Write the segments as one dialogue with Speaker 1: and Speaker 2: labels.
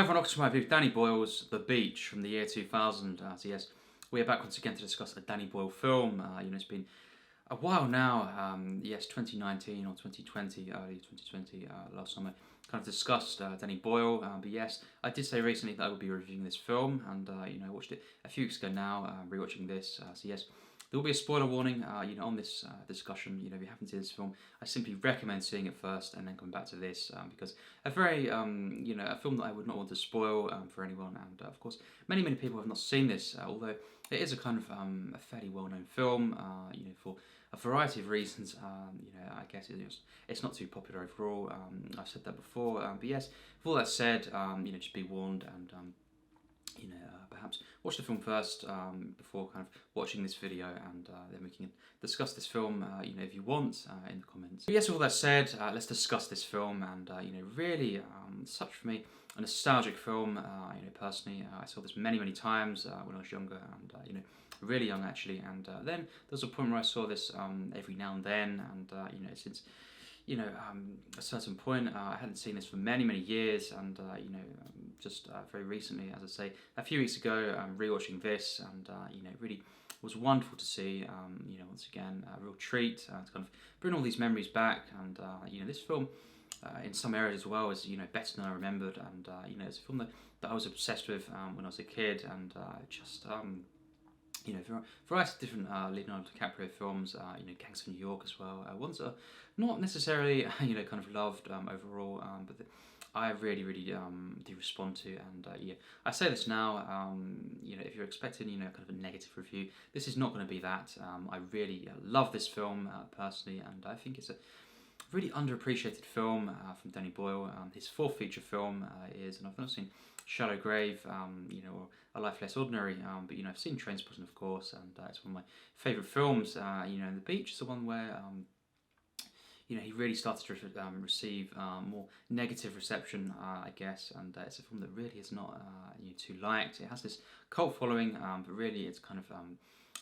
Speaker 1: Hi everyone, welcome to my review of Danny Boyle's The Beach from the year 2000. So yes, we are back once again to discuss a Danny Boyle film. It's been a while now. Yes, 2019 or 2020, early 2020, last summer, kind of discussed Danny Boyle. But yes, I did say recently that I would be reviewing this film, and I watched it a few weeks ago now. Rewatching this, so yes. There will be a spoiler warning, on this discussion. If you haven't seen this film, I simply recommend seeing it first and then coming back to this because a very, a film that I would not want to spoil for anyone. And of course, many people have not seen this, although it is a kind of a fairly well-known film. For a variety of reasons. I guess it's not too popular overall. I've said that before, but yes. With all that said, just be warned and. Perhaps watch the film first before kind of watching this video, and then we can discuss this film, if you want, in the comments. But yes, with all that said, let's discuss this film, and really, such for me, a nostalgic film. Personally, I saw this many times when I was younger, and really young actually, and then there was a point where I saw this every now and then, and since. A certain point, I hadn't seen this for many years, and just very recently, as I say, a few weeks ago, rewatching this, and it really was wonderful to see. Once again, a real treat to kind of bring all these memories back, and this film, in some areas as well, is better than I remembered, and it's a film that I was obsessed with when I was a kid, and variety of different Leonardo Dicaprio films, Gangs of New York as well. Ones that are not necessarily, kind of loved overall, but I really do respond to. And I say this now, if you're expecting, kind of a negative review, this is not going to be that. I really love this film personally, and I think it's a really underappreciated film from Danny Boyle. His fourth feature film is, and I've not seen Shallow Grave, or A Life Less Ordinary, but I've seen Trainspotting, of course, and it's one of my favourite films. And The Beach is the one where he really started to receive more negative reception, I guess, and it's a film that really is not too liked. It has this cult following, but really it's kind of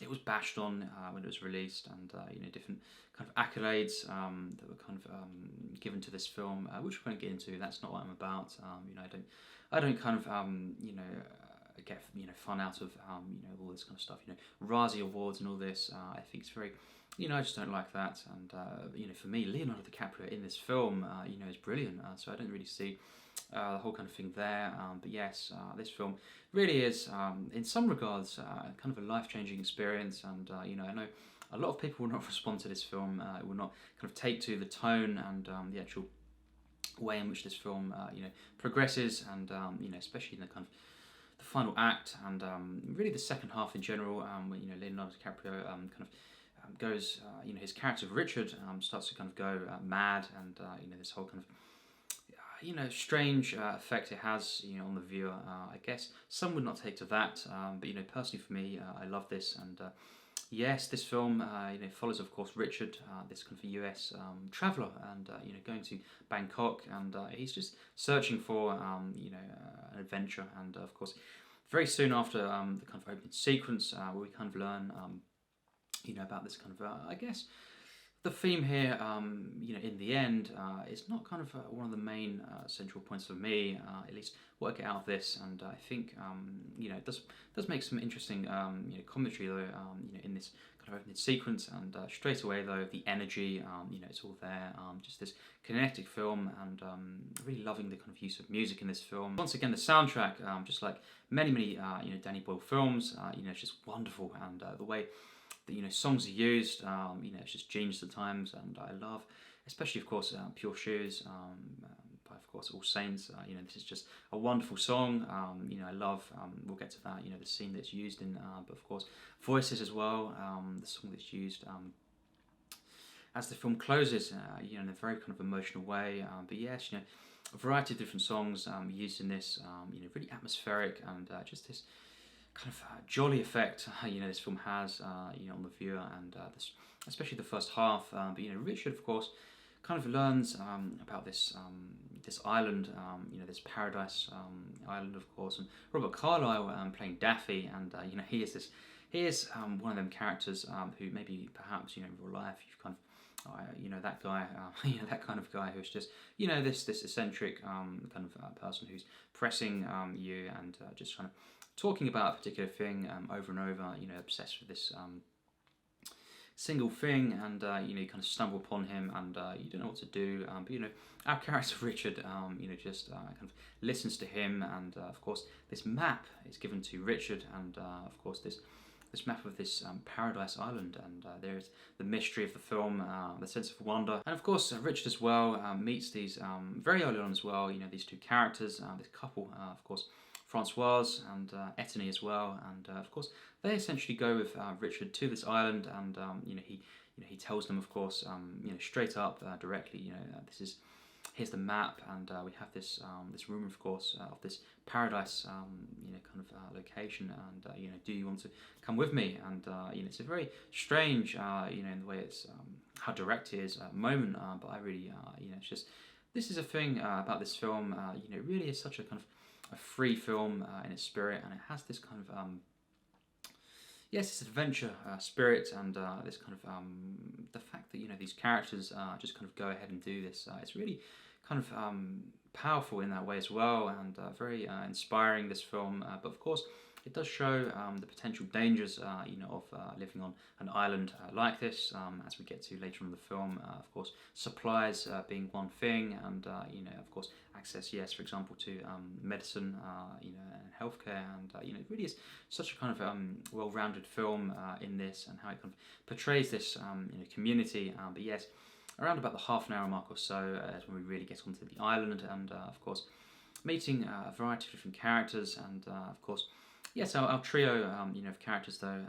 Speaker 1: it was bashed on when it was released, and different kind of accolades that were kind of given to this film, which we won't get into. That's not what I'm about. I don't kind of get fun out of all this kind of stuff. Razzie Awards and all this. I think it's very. I just don't like that, and for me, Leonardo Dicaprio in this film, is brilliant. So I don't really see the whole kind of thing there. But yes, this film really is, in some regards, kind of a life-changing experience. And I know a lot of people will not respond to this film. It will not kind of take to the tone and the actual way in which this film, progresses, and especially in the kind of the final act, and really the second half in general, when Leonardo DiCaprio kind of goes, his character of Richard starts to kind of go mad, and this whole kind of strange effect it has on the viewer. I guess some would not take to that, but personally for me, I love this, and yes, this film follows, of course, Richard, this kind of US traveller, and going to Bangkok, and he's just searching for an adventure, and of course, very soon after the kind of opening sequence, where we kind of learn about this kind of I guess the theme here, in the end, is not kind of one of the main central points for me, at least what I get out of this, and I think it does make some interesting commentary though, in this kind of opening sequence, and straight away though the energy, it's all there, just this kinetic film, and really loving the kind of use of music in this film. Once again, the soundtrack, just like many Danny Boyle films, it's just wonderful, and the way songs are used, it's just genius at times, and I love, especially of course, Pure Shoes, by of course All Saints. This is just a wonderful song. I love. We'll get to that. The scene that's used in, but of course Voices as well. The song that's used as the film closes, in a very kind of emotional way. But yes, a variety of different songs used in this. Really atmospheric, and just this kind of jolly effect this film has on the viewer, and this, especially the first half, but Richard of course kind of learns about this this island, this paradise island, of course, and Robert Carlyle playing Daffy, and he is one of them characters who maybe perhaps in real life you've kind of you know, that guy, you know, that kind of guy who's just, you know, this eccentric kind of person who's pressing you and just kind of talking about a particular thing over and over, you know, obsessed with this single thing, and you know, you kind of stumble upon him, and you don't know what to do. But you know, our character Richard, you know, just kind of listens to him, and of course, this map is given to Richard, and of course, this map of this paradise island, and there's the mystery of the film, the sense of wonder, and of course, Richard as well meets these very early on as well. You know, these two characters, this couple, of course, Francoise and Etienne as well, and of course they essentially go with Richard to this island, and you know, he tells them, of course, you know, straight up, directly, you know, here's the map, and we have this this room, of course, of this paradise, you know, kind of location, and you know, do you want to come with me? And you know, it's a very strange, you know, in the way it's how direct it is at the moment, but I really, you know, it's just, this is a thing about this film, you know, it really is such a kind of a free film in its spirit, and it has this kind of yes, this adventure spirit, and this kind of the fact that, you know, these characters just kind of go ahead and do this. It's really kind of powerful in that way as well, and very inspiring, this film. But of course, it does show the potential dangers, you know, of living on an island like this. As we get to later on in the film, of course, supplies being one thing, and you know, of course, access, yes, for example, to medicine, you know, and healthcare, and you know, it really is such a kind of well-rounded film in this, and how it kind of portrays this you know, community. But yes, around about the half an hour mark or so is when we really get onto the island, and of course, meeting a variety of different characters, and of course, yes, our trio, you know, of characters though,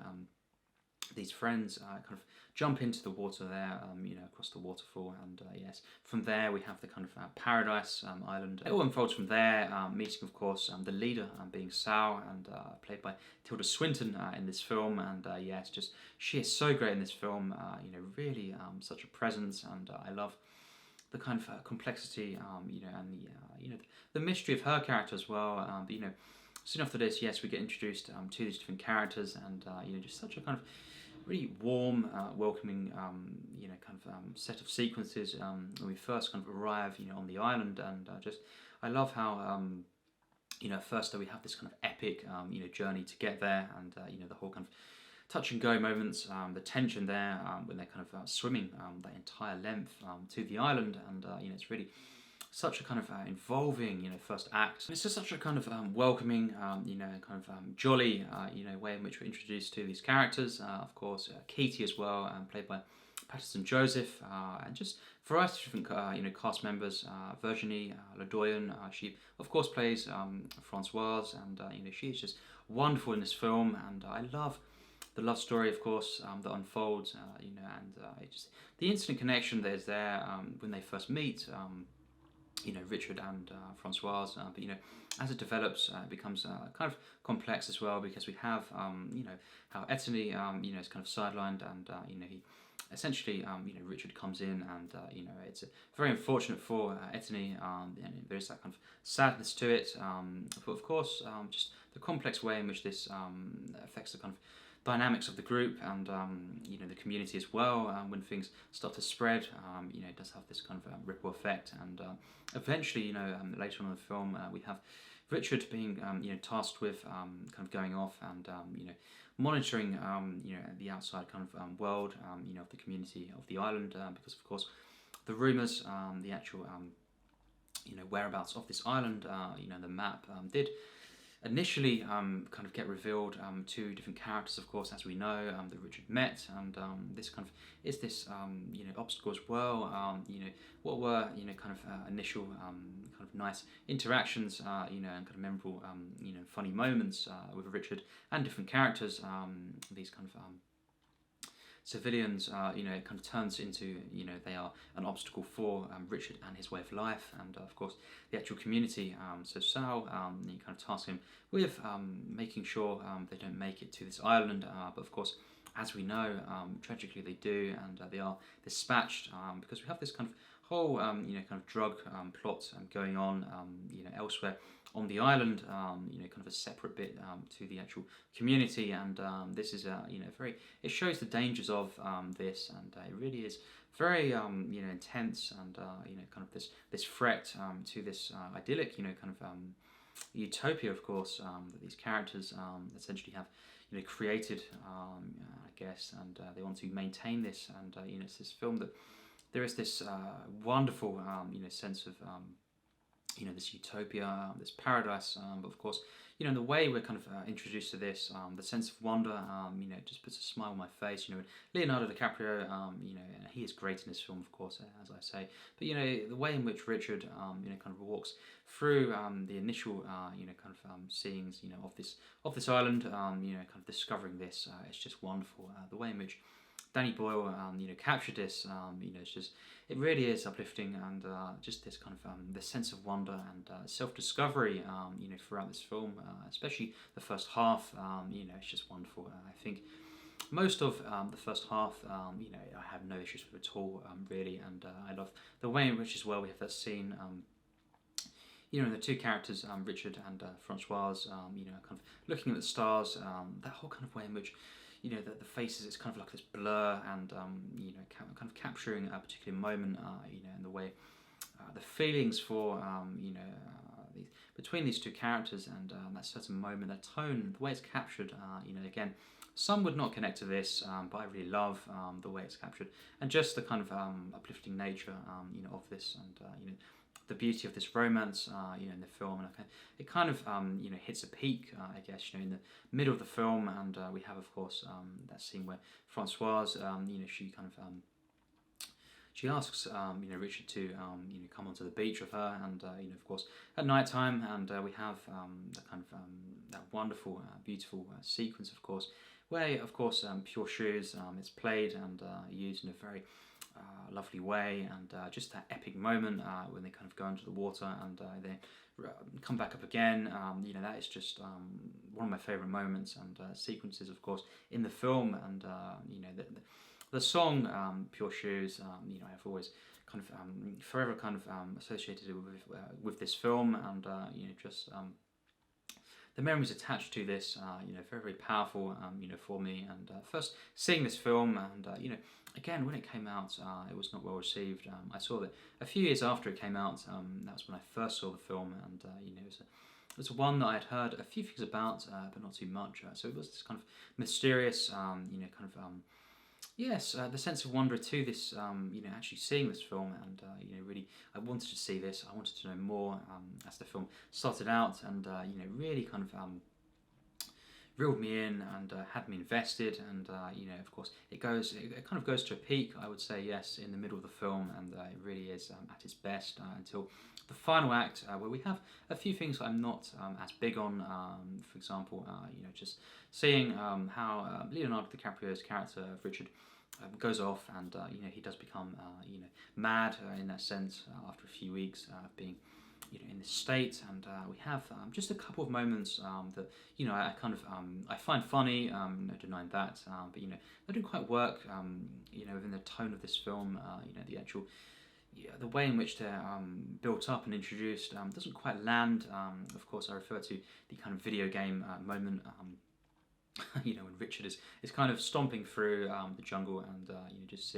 Speaker 1: these friends kind of jump into the water there, you know, across the waterfall, and yes, from there we have the kind of paradise island. It all unfolds from there, meeting, of course, the leader being Sal, and played by Tilda Swinton in this film, and yes, just she is so great in this film, you know, really such a presence, and I love the kind of complexity, you know, and the you know, the mystery of her character as well. But you know, soon after this, yes, we get introduced to these different characters, and you know, just such a kind of really warm, welcoming, you know, kind of set of sequences when we first kind of arrive, you know, on the island, and just I love how you know, first we have this kind of epic, you know, journey to get there, and you know, the whole kind of touch and go moments, the tension there when they're kind of swimming that entire length to the island, and you know, it's really such a kind of involving, you know, first act. And it's just such a kind of welcoming, you know, kind of jolly, you know, way in which we're introduced to these characters. Of course, Katie as well, played by Paterson Joseph, and just a variety of different, you know, cast members. Virginie, Ledoyen, she of course plays Francoise, and you know, she is just wonderful in this film, and I love the love story, of course, that unfolds, you know, and it just, the instant connection that is there when they first meet. You know, Richard and Francoise, but you know, as it develops, it becomes kind of complex as well, because we have, you know, how Etienne, you know, is kind of sidelined, and you know, he essentially, you know, Richard comes in, and you know, it's very unfortunate for Etienne, and there is that kind of sadness to it, but of course, just the complex way in which this affects the kind of dynamics of the group, and you know, the community as well. When things start to spread, you know, it does have this kind of ripple effect, and eventually, you know, later on in the film, we have Richard being you know, tasked with kind of going off and you know, monitoring you know, the outside kind of world, you know, of the community of the island, because of course the rumours, the actual you know, whereabouts of this island, you know, the map did initially kind of get revealed to different characters, of course, as we know, that Richard met, and this kind of is this you know, obstacle as well. You know, what were, you know, kind of initial kind of nice interactions, you know, and kind of memorable, you know, funny moments with Richard and different characters. These kind of civilians, you know, it kind of turns into, you know, they are an obstacle for Richard and his way of life, and of course the actual community. So Sal, you kind of task him with making sure they don't make it to this island, but of course, as we know, tragically they do, and they are dispatched because we have this kind of whole, you know, kind of drug plot going on, you know, elsewhere on the island, kind of a separate bit to the actual community, and this is very. It shows the dangers of this, and it really is very intense, and kind of this threat to this idyllic kind of utopia, of course, that these characters essentially have created, I guess, and they want to maintain this, and it's this film that there is this wonderful sense of this utopia, this paradise, but of course, the way we're kind of introduced to this, the sense of wonder, just puts a smile on my face. Leonardo Dicaprio, he is great in this film, of course, as I say, but the way in which Richard, kind of walks through the initial, kind of scenes, of this island, kind of discovering this, it's just wonderful. The way in which Danny Boyle, captured this, it's just, it really is uplifting, and just this kind of the sense of wonder and self-discovery, throughout this film, especially the first half, it's just wonderful. I think most of the first half, I have no issues with at all, really, and I love the way in which as well we have that scene. The two characters, Richard and Francoise, kind of looking at the stars, that whole kind of way in which the faces, it's kind of like this blur, and kind of capturing a particular moment, in the way the feelings for between these two characters, and that certain moment, that tone, the way it's captured, again, some would not connect to this, but I really love the way it's captured, and just the kind of uplifting nature, of this, and the beauty of this romance, in the film, and it kind of hits a peak, I guess, in the middle of the film, and we have, of course, that scene where Francoise, she kind of she asks Richard to come onto the beach with her, and of course at night time, and we have that kind of that wonderful, beautiful sequence, of course, where of course Pure Shoes is played and used in a very lovely way, and just that epic moment when they kind of go into the water and they come back up again. That is just one of my favourite moments and sequences, of course, in the film. And the song "Pure Shoes," I've always kind of forever kind of associated it with this film, and just the memories attached to this, very, very powerful, for me. And first seeing this film, and again, when it came out, it was not well received. I saw that a few years after it came out. That was when I first saw the film, and it was one that I'd heard a few things about, but not too much. So it was this kind of mysterious, yes, the sense of wonder to this, actually seeing this film, and really, I wanted to see this. I wanted to know more as the film started out, and really kind of reeled me in, and had me invested, and of course, it kind of goes to a peak, I would say, yes, in the middle of the film, and it really is at its best until the final act, where we have a few things I'm not as big on. For example, just seeing how Leonardo DiCaprio's character of Richard goes off, and he does become mad in that sense after a few weeks of being in this state, and we have just a couple of moments that I kind of I find funny, no denying that, but they don't quite work within the tone of this film. The actual the way in which they're built up and introduced doesn't quite land. Of course, I refer to the kind of video game moment. When Richard is kind of stomping through the jungle, and just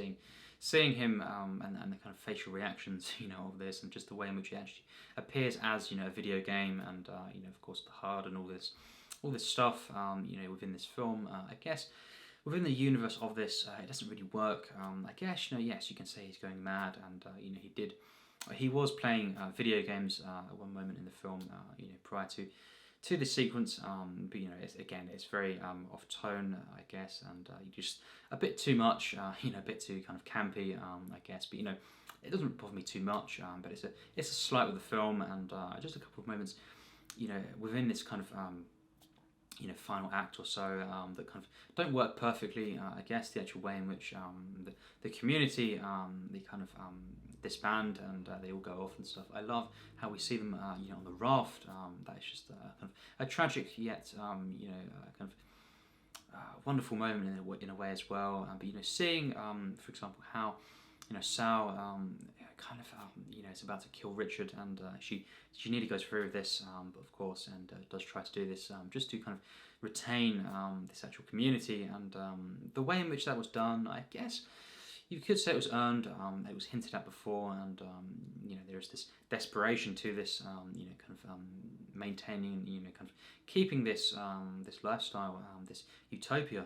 Speaker 1: seeing him and the kind of facial reactions of this, and just the way in which he actually appears as a video game, and of course the HUD and all this stuff within this film. I guess within the universe of this, it doesn't really work. I guess yes, you can say he's going mad, and he was playing video games at one moment in the film, prior to this sequence, but it's very off tone, I guess, and just a bit too much, a bit too kind of campy, I guess, but it doesn't bother me too much, but it's a slight with the film, and just a couple of moments, within this kind of final act or so, that kind of don't work perfectly. I guess the actual way in which the community, they kind of disband, and they all go off and stuff. I love how we see them on the raft. That is just kind of a tragic yet kind of wonderful moment in a way as well. But seeing for example how Sal kind of is about to kill Richard, and she nearly goes through with this, but of course, and does try to do this just to kind of retain this actual community, and the way in which that was done, I guess you could say it was earned. It was hinted at before, and there's this desperation to this, kind of maintaining, kind of keeping this this lifestyle, this utopia,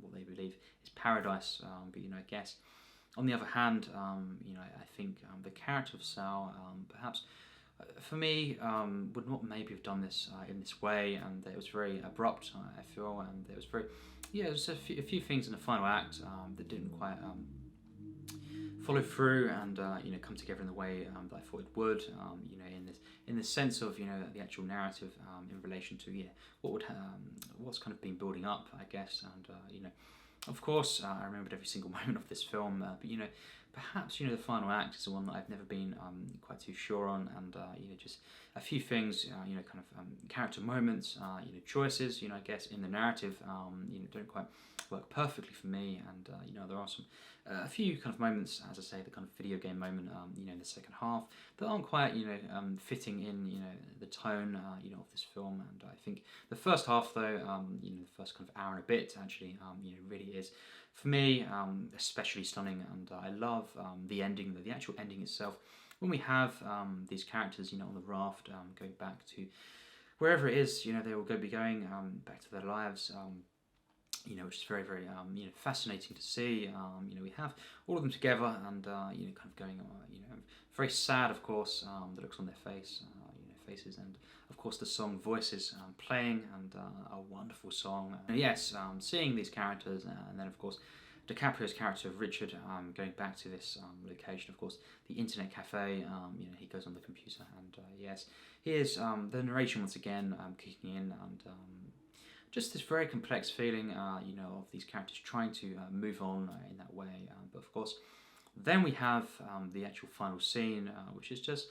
Speaker 1: what they believe is paradise. But I guess on the other hand, I think the character of Sal, perhaps for me, would not maybe have done this in this way, and it was very abrupt. I feel, and there was very, there was a few things in the final act that didn't quite follow through and come together in the way that I thought it would. In the sense of the actual narrative in relation to what's kind of been building up, I guess, and of course I remembered every single moment of this film, but perhaps the final act is the one that I've never been quite too sure on, and just a few things, kind of character moments, choices, I guess in the narrative, don't quite work perfectly for me, and there are some a few kind of moments, as I say, the kind of video game moment, in the second half that aren't quite, fitting in, the tone, of this film, and I think the first half, though, the first kind of hour and a bit, actually, really is, for me, especially stunning, and I love the ending, the actual ending itself, when we have these characters, on the raft, going back to wherever it is, they will be going back to their lives. Which is very, very, fascinating to see. We have all of them together, and kind of going, very sad, of course. The looks on their faces, and of course the song Voices playing, and a wonderful song. And yes, seeing these characters, and then of course DiCaprio's character of Richard going back to this location, of course the internet cafe. He goes on the computer, and yes, here's the narration once again kicking in, and just this very complex feeling, of these characters trying to move on in that way. But of course, then we have the actual final scene, which is just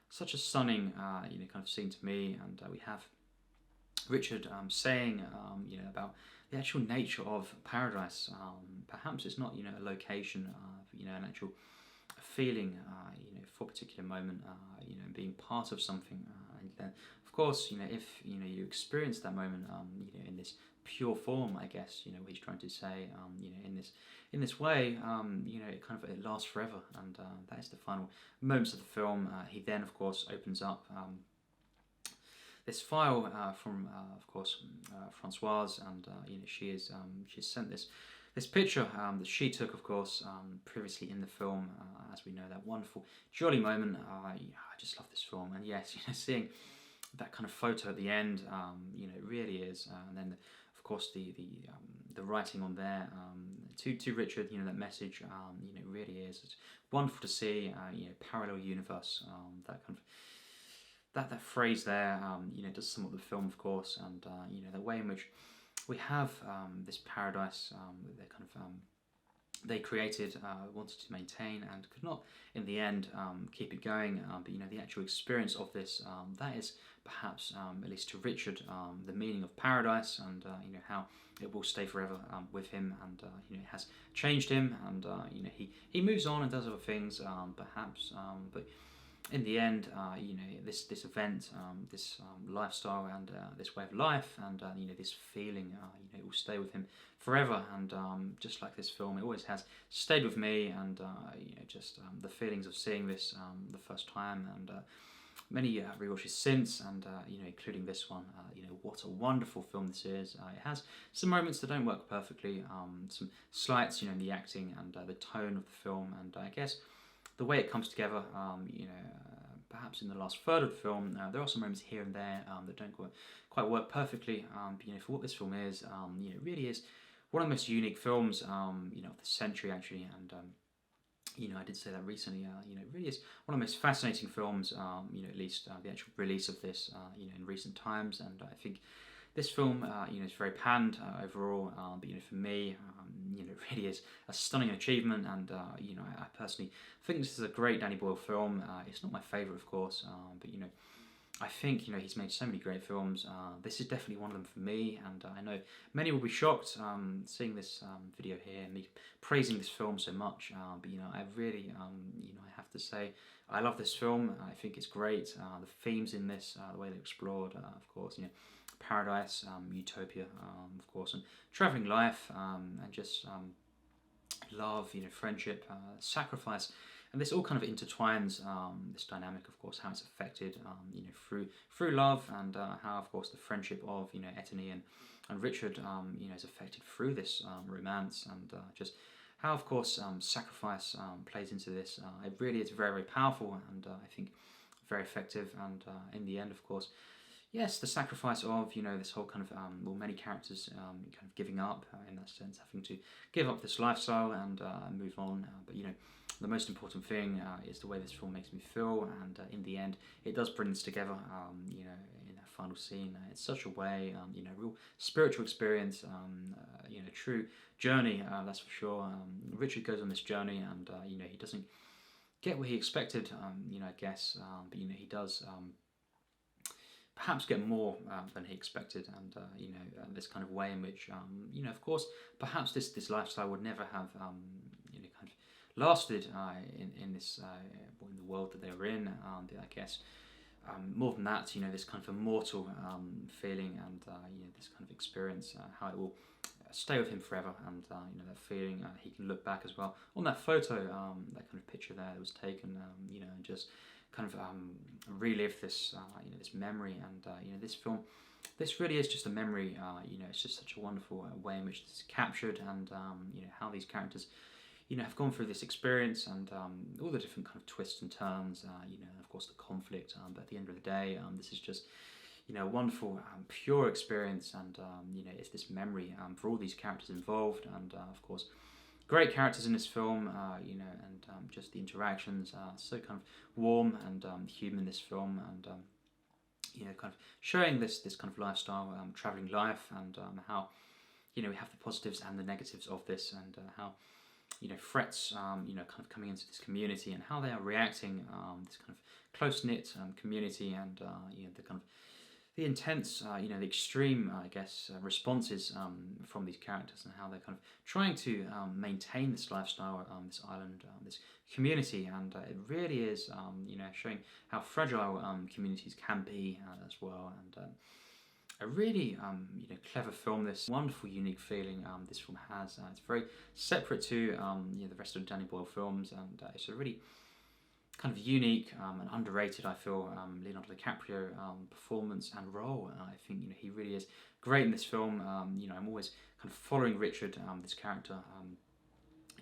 Speaker 1: such a stunning, kind of scene to me. And we have Richard saying, about the actual nature of paradise. Perhaps it's not, a location, an actual feeling, for a particular moment, being part of something, and then of course, if you experience that moment, in this pure form, I guess, what he's trying to say, in this way, it lasts forever, and that is the final moments of the film. He then, of course, opens up this file from, of course, Francoise, and she's sent this picture that she took, of course, previously in the film, as we know, that wonderful, jolly moment. I just love this film, and yes, seeing that kind of photo at the end, it really is. And then, of course, the writing on there to Richard, that message, it really is. It's wonderful to see, parallel universe, that kind of that phrase there, does sum up the film, of course, and the way in which we have this paradise that they created, wanted to maintain, and could not, in the end, keep it going. But the actual experience of this, that is perhaps, at least to Richard, the meaning of paradise, and how it will stay forever with him, and it has changed him, and he moves on and does other things, perhaps, but in the end, this event, this lifestyle, and this way of life, and this feeling, it will stay with him forever. And just like this film, it always has stayed with me. And just the feelings of seeing this the first time, and many rewatches since, and including this one. What a wonderful film this is. It has some moments that don't work perfectly, some slights, in the acting and the tone of the film, and I guess the way it comes together, perhaps in the last third of the film, there are some moments here and there that don't quite work perfectly. For what this film is, it really is one of the most unique films, of the century, actually. And I did say that recently. It really is one of the most fascinating films. At least the actual release of this, in recent times. And I think this film, is very panned overall, but for me, it really is a stunning achievement, and I personally think this is a great Danny Boyle film. It's not my favourite, of course, but I think, you know, he's made so many great films. This is definitely one of them for me, and I know many will be shocked seeing this video here, me praising this film so much. But you know, I really, you know, I have to say, I love this film. I think it's great. The themes in this, the way they're explored, of course, you know, paradise, utopia, of course, and traveling life, and just love, you know, friendship, sacrifice. And this all kind of intertwines this dynamic, of course, how it's affected, you know, through love, and how, of course, the friendship of, you know, Etienne and Richard, you know, is affected through this romance, and just how, of course, sacrifice plays into this. It really is very, very powerful, and I think very effective. And in the end, of course, yes, the sacrifice of, you know, this whole kind of well, many characters kind of giving up in that sense, having to give up this lifestyle and move on. But you know, the most important thing is the way this film makes me feel, and in the end, it does bring this together. You know, in that final scene, it's such a way, you know, real spiritual experience. You know, true journey. That's for sure. Richard goes on this journey, and you know, he doesn't get what he expected. You know, I guess, but you know, he does. Perhaps get more than he expected, and you know, this kind of way in which you know, of course, perhaps this lifestyle would never have you know, kind of lasted in this in the world that they were in. I guess more than that, you know, this kind of immortal feeling, and you know, this kind of experience, how it will stay with him forever, and you know, that feeling, he can look back as well on that photo, that kind of picture there that was taken, you know, and just kind of relive this, you know, this memory, and you know, this film, this really is just a memory. You know, it's just such a wonderful way in which it's captured, and you know, how these characters, you know, have gone through this experience, and all the different kind of twists and turns. You know, and of course the conflict. But at the end of the day, this is just, you know, a wonderful, pure experience, and you know, it's this memory for all these characters involved, and of course, great characters in this film, you know, and just the interactions, so kind of warm and human in this film, and you know, kind of showing this kind of lifestyle, traveling life, and how, you know, we have the positives and the negatives of this, and how, you know, threats, you know, kind of coming into this community, and how they are reacting, this kind of close knit community, and you know, the kind of the intense, you know, the extreme, I guess, responses from these characters, and how they're kind of trying to maintain this lifestyle, this island, this community, and it really is, you know, showing how fragile communities can be as well, and a really, you know, clever film. This wonderful, unique feeling this film has. It's very separate to, you know, the rest of the Danny Boyle films, and it's a really kind of unique and underrated, I feel, Leonardo Dicaprio performance and role. I think, you know, he really is great in this film. You know, I'm always kind of following Richard, this character,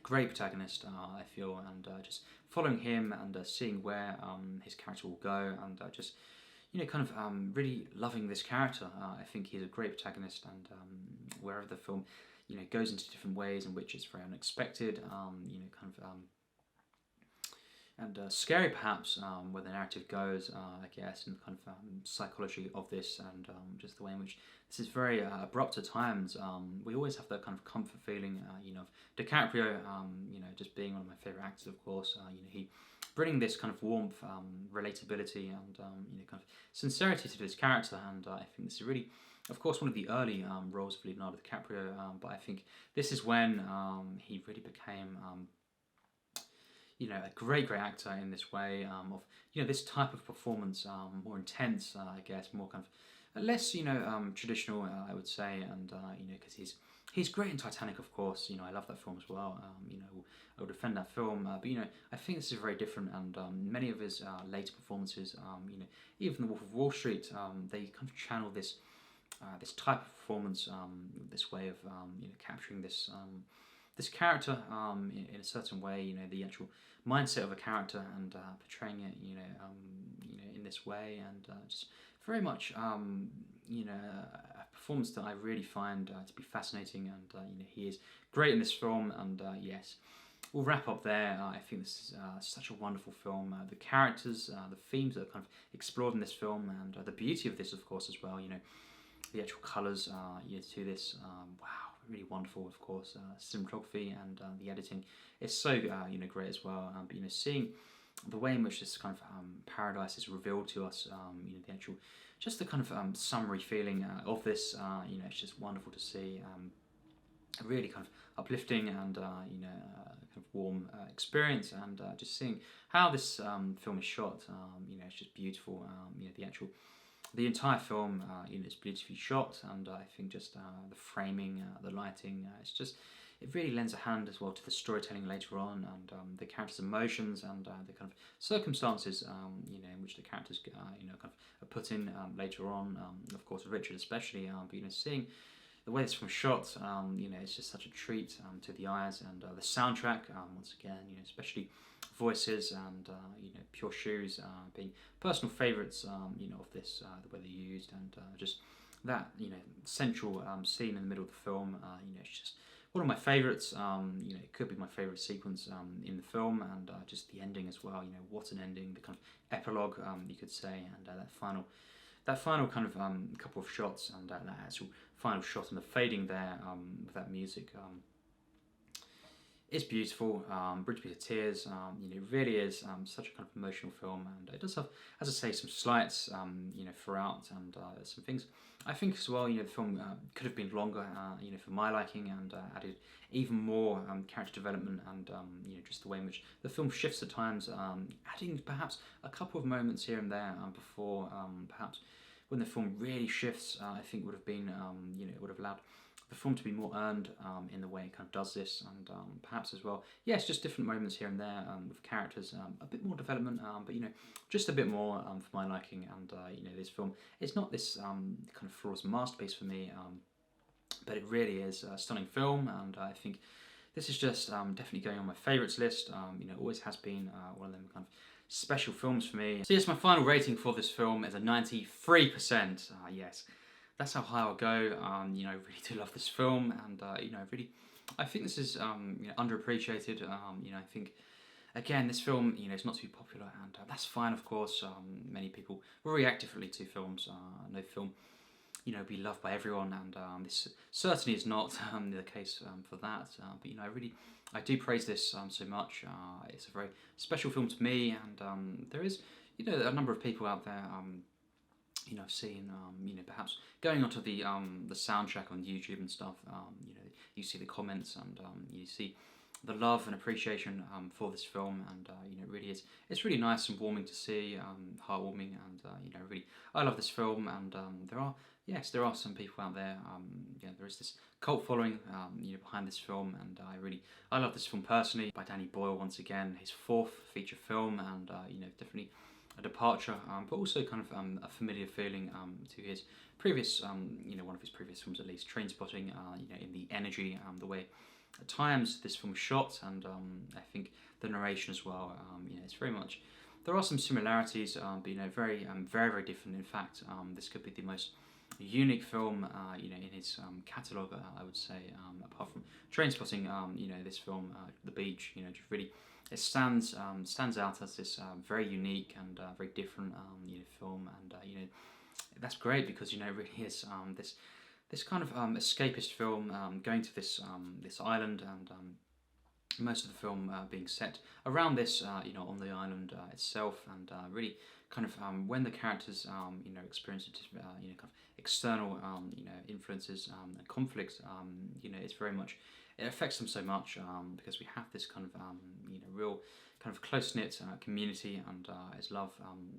Speaker 1: great protagonist, I feel, and just following him, and seeing where his character will go, and just, you know, kind of really loving this character. I think he's a great protagonist, and wherever the film, you know, goes into different ways in which it's very unexpected, you know, kind of and scary perhaps, where the narrative goes, I guess, and the kind of psychology of this, and just the way in which this is very abrupt at times. We always have that kind of comfort feeling, you know, of DiCaprio, you know, just being one of my favourite actors, of course. You know, he bringing this kind of warmth, relatability, and you know, kind of sincerity to this character, and I think this is really, of course, one of the early roles of Leonardo DiCaprio, but I think this is when he really became you know, a great actor in this way, of, you know, this type of performance, more intense, I guess, more kind of less, you know, traditional, I would say, and you know, because he's great in Titanic, of course. You know, I love that film as well. You know, I would defend that film, but you know, I think this is very different, and many of his later performances, you know, even The Wolf of Wall Street, they kind of channel this this type of performance, this way of you know, capturing this this character in a certain way, you know, the actual mindset of a character, and portraying it, you know, in this way, and just very much, you know, a performance that I really find to be fascinating, and you know, he is great in this film, and yes, we'll wrap up there. I think this is such a wonderful film. The characters, the themes that are kind of explored in this film, and the beauty of this, of course, as well. You know, the actual colours, you know, to this. Wow, really wonderful, of course. Cinematography and the editing is so you know, great as well. But you know, seeing the way in which this kind of paradise is revealed to us, you know, the actual, just the kind of summary feeling of this, you know, it's just wonderful to see. A really kind of uplifting and you know, kind of warm experience, and just seeing how this film is shot, you know, it's just beautiful. You know, the entire film, you know, is beautifully shot, and I think just the framing, the lighting, it's just, it really lends a hand as well to the storytelling later on, and the characters' emotions, and the kind of circumstances, you know, in which the characters, you know, kind of are put in later on. Of course, Richard especially, but you know, seeing the way this film shot, you know, it's just such a treat to the eyes, and the soundtrack, once again, you know, especially voices and you know, Pure Shoes being personal favourites, you know, of this, the way they're used, and just that, you know, central scene in the middle of the film, you know, it's just one of my favourites. You know, it could be my favourite sequence in the film, and just the ending as well. You know, what an ending! The kind of epilogue, you could say, and that final kind of couple of shots, and that actual final shot and the fading there with that music, is beautiful. Brings me to tears. You know, it really is such a kind of emotional film, and it does have, as I say, some slights, you know, throughout, and some things I think as well. You know, the film could have been longer, you know, for my liking, and added even more character development, and you know, just the way in which the film shifts at times, adding perhaps a couple of moments here and there before perhaps when the film really shifts, I think would have been, you know, it would have allowed the film to be more earned in the way it kind of does this, and perhaps as well, yes, just different moments here and there with characters, a bit more development, but you know, just a bit more for my liking, and you know, this film, it's not this kind of flawless masterpiece for me, but it really is a stunning film, and I think this is just definitely going on my favourites list. You know, always has been one of them kind of special films for me. So yes, my final rating for this film is a 93%. Yes, that's how high I'll go. You know, I really do love this film, and you know, I think this is you know, underappreciated. You know, I think again, this film, you know, is not too popular, and that's fine, of course. Many people react differently to films. No film, you know, be loved by everyone, and this certainly is not the case for that. But you know, I do praise this so much. It's a very special film to me, and there is, you know, a number of people out there, you know, I've seen, you know, perhaps going onto the soundtrack on YouTube and stuff. You know, you see the comments, and you see the love and appreciation for this film, and you know, it really is. It's really nice and warming to see, heartwarming, and you know, really, I love this film, and there are some people out there. Yeah, there is this cult following, you know, behind this film, and I love this film personally. By Danny Boyle once again, his fourth feature film, and you know, definitely a departure, but also kind of a familiar feeling to his previous, you know, one of his previous films at least, Trainspotting. You know, in the energy, the way at times this film was shot, and I think the narration as well. You know, it's very much, there are some similarities, but you know, very very different. In fact, this could be the most unique film, you know, in his catalogue, I would say, apart from Trainspotting. You know, this film, The Beach, you know, just really, it stands out as this very unique and very different, you know, film, and you know, that's great, because you know, it really is this kind of escapist film, going to this island, and most of the film being set around this, you know, on the island itself, and really kind of when the characters, you know, experience you know, kind of external, you know, influences and conflicts, you know, it's very much, it affects them so much, because we have this kind of, you know, real kind of close-knit community, and it's love,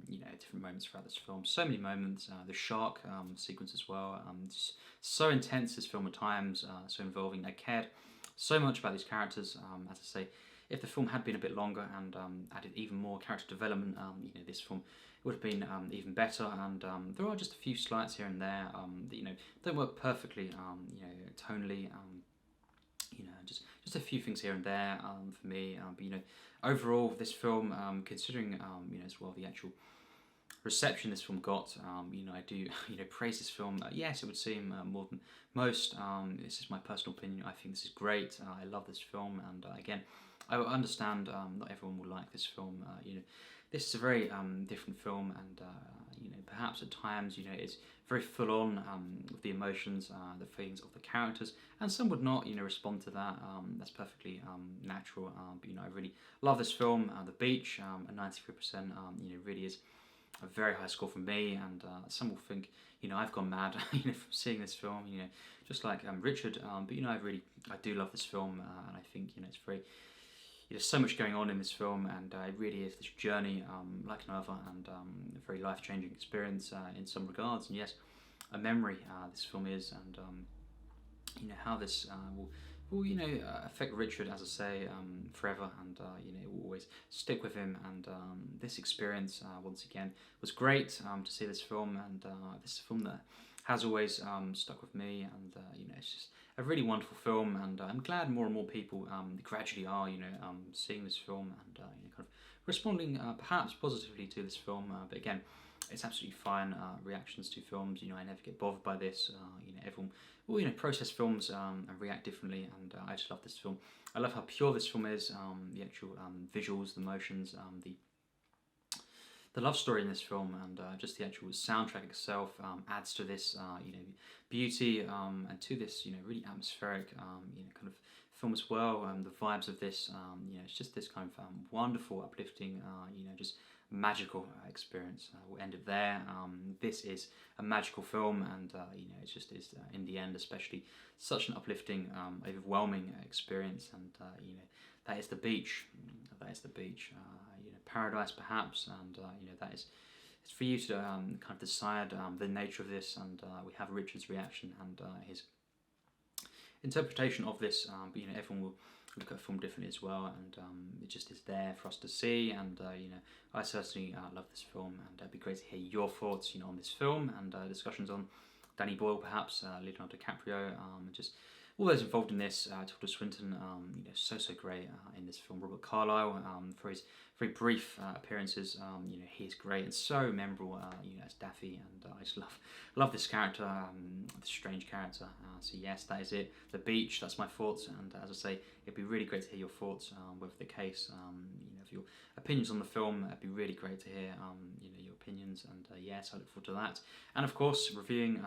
Speaker 1: you know, at different moments throughout this film. So many moments, the shark sequence as well, just so intense, this film at times, so involving. I cared so much about these characters, as I say. If the film had been a bit longer and added even more character development, you know, this film would have been even better. And there are just a few slights here and there that, you know, don't work perfectly, you know, tonally. You know, just a few things here and there for me. But you know, overall, this film, considering you know, as well, the actual reception this film got, you know, I do, you know, praise this film. Yes, it would seem more than most. This is my personal opinion. I think this is great. I love this film, and again, I understand not everyone will like this film. This is a very different film, and perhaps at times it's very full on with the emotions, the feelings of the characters, and some would not respond to that. That's perfectly natural. But I really love this film. The Beach, a 93%, really is a very high score from me, and some will think I've gone mad from seeing this film, just like Richard. But I do love this film, and I think it's very. There's so much going on in this film, and it really is this journey, like no other, and a very life-changing experience in some regards. And yes, a memory this film is, and how this will affect Richard, as I say, forever, and it will always stick with him. And this experience, once again, was great to see this film, and this is a film that has always stuck with me, and it's just a really wonderful film, and I'm glad more and more people gradually are seeing this film and kind of responding perhaps positively to this film. But again, it's absolutely fine. Reactions to films, I never get bothered by this. Everyone will process films and react differently, and I just love this film. I love how pure this film is. The actual visuals, the motions, the love story in this film, and just the actual soundtrack itself adds to this beauty and to this really atmospheric kind of film as well. The vibes of this it's just this kind of wonderful, uplifting just magical experience. We'll end it there. This is a magical film, and it just is in the end especially such an uplifting, overwhelming experience, and that is the beach. That is the beach. Paradise perhaps, and that is it's for you to kind of decide the nature of this, and we have Richard's reaction and his interpretation of this, but everyone will look at a film differently as well, and it just is there for us to see, and I certainly love this film, and it'd be great to hear your thoughts on this film, and discussions on Danny Boyle perhaps, Leonardo Dicaprio, just all those involved in this. Tilda Swinton, so great in this film. Robert Carlyle, for his very brief appearances, he's great and so memorable, as Daffy, and I just love this character, this strange character. So yes, that is it. The Beach. That's my thoughts, and as I say, it'd be really great to hear your thoughts, with the case, of your opinions on the film. It'd be really great to hear, your opinions, and yes, I look forward to that. And of course, reviewing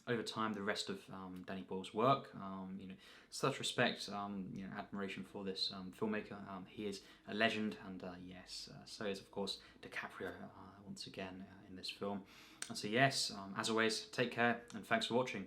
Speaker 1: over time the rest of Danny Boyle's work. Such respect, admiration for this filmmaker. He is a legend, and yes, so is of course DiCaprio once again in this film. And so yes, as always, take care, and thanks for watching.